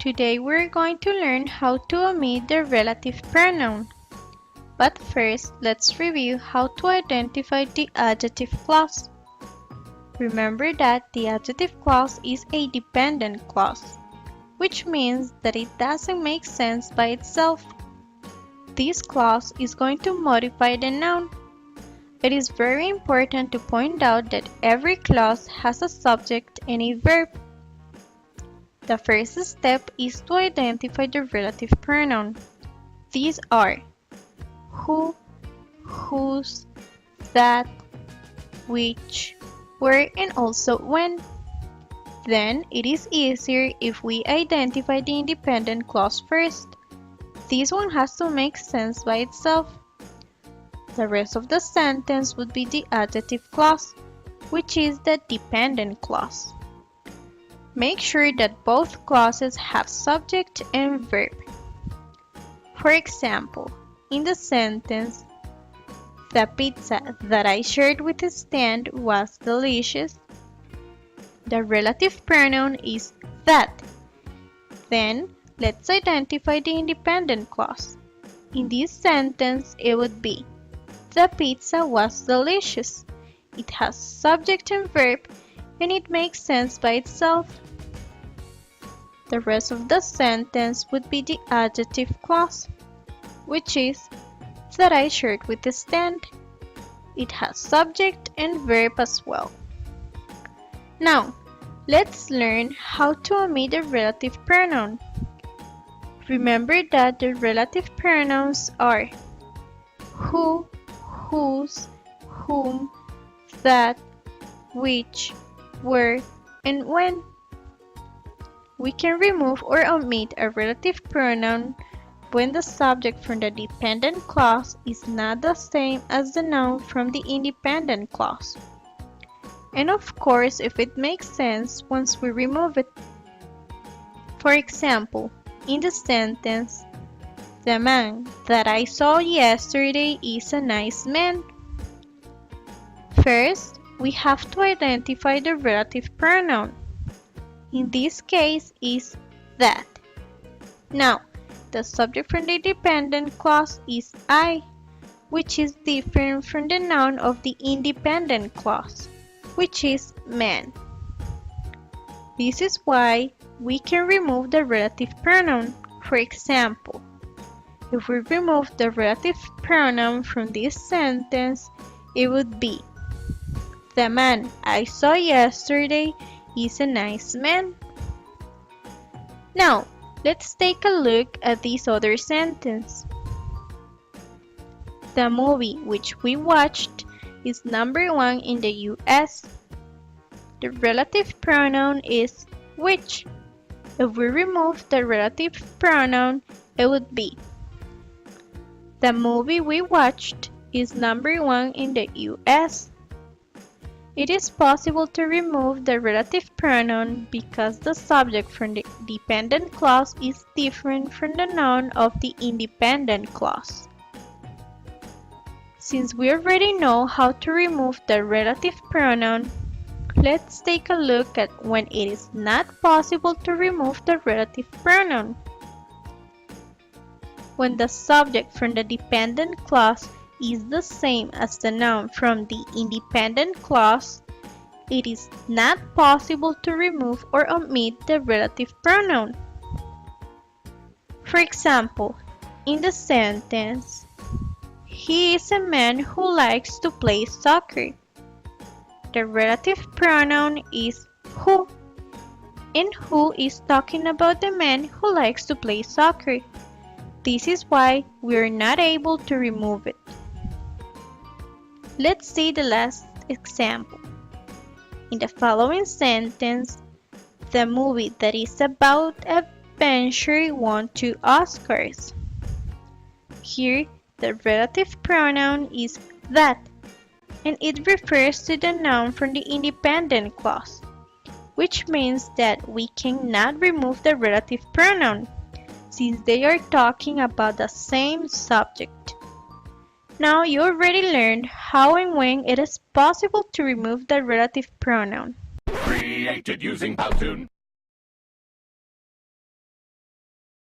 Today we're going to learn how to omit the relative pronoun. But first, let's review how to identify the adjective clause. Remember that the adjective clause is a dependent clause, which means that it doesn't make sense by itself. This clause is going to modify the noun. It is very important to point out that every clause has a subject and a verb. The first step is to identify the relative pronoun. These are who, whose, that, which, where, and also when. Then it is easier if we identify the independent clause first. This one has to make sense by itself. The rest of the sentence would be the adjective clause, which is the dependent clause. Make sure that both clauses have subject and verb. For example, in the sentence, the pizza that I shared with Stan was delicious, the relative pronoun is that. Then, let's identify the independent clause. In this sentence, it would be, the pizza was delicious. It has subject and verb, and it makes sense by itself. The rest of the sentence would be the adjective clause, which is that I shared with Stan. It has subject and verb as well. Now, let's learn how to omit the relative pronoun. Remember that the relative pronouns are who, whose, whom, that, which, where, and when. We can remove or omit a relative pronoun when the subject from the dependent clause is not the same as the noun from the independent clause. And of course, if it makes sense once we remove it. For example, in the sentence, the man that I saw yesterday is a nice man. First, we have to identify the relative pronoun. In this case is that. Now, the subject from the dependent clause is I, which is different from the noun of the independent clause, which is man. This is why we can remove the relative pronoun. For example, if we remove the relative pronoun from this sentence, it would be, the man I saw yesterday is a nice man. Now, let's take a look at this other sentence. The movie which we watched is number 1 in the US. The relative pronoun is which. If we remove the relative pronoun, it would be, the movie we watched is number 1 in the US. It is possible to remove the relative pronoun because the subject from the dependent clause is different from the noun of the independent clause. Since we already know how to remove the relative pronoun, let's take a look at when it is not possible to remove the relative pronoun. When the subject from the dependent clause is the same as the noun from the independent clause, it is not possible to remove or omit the relative pronoun. For example, in the sentence, he is a man who likes to play soccer. The relative pronoun is who, and who is talking about the man who likes to play soccer. This is why we are not able to remove it. Let's see the last example. In the following sentence, the movie that is about adventure won 2 Oscars. Here, the relative pronoun is that, and it refers to the noun from the independent clause, which means that we cannot remove the relative pronoun, since they are talking about the same subject. Now you already learned how and when it is possible to remove the relative pronoun. Created using Powtoon.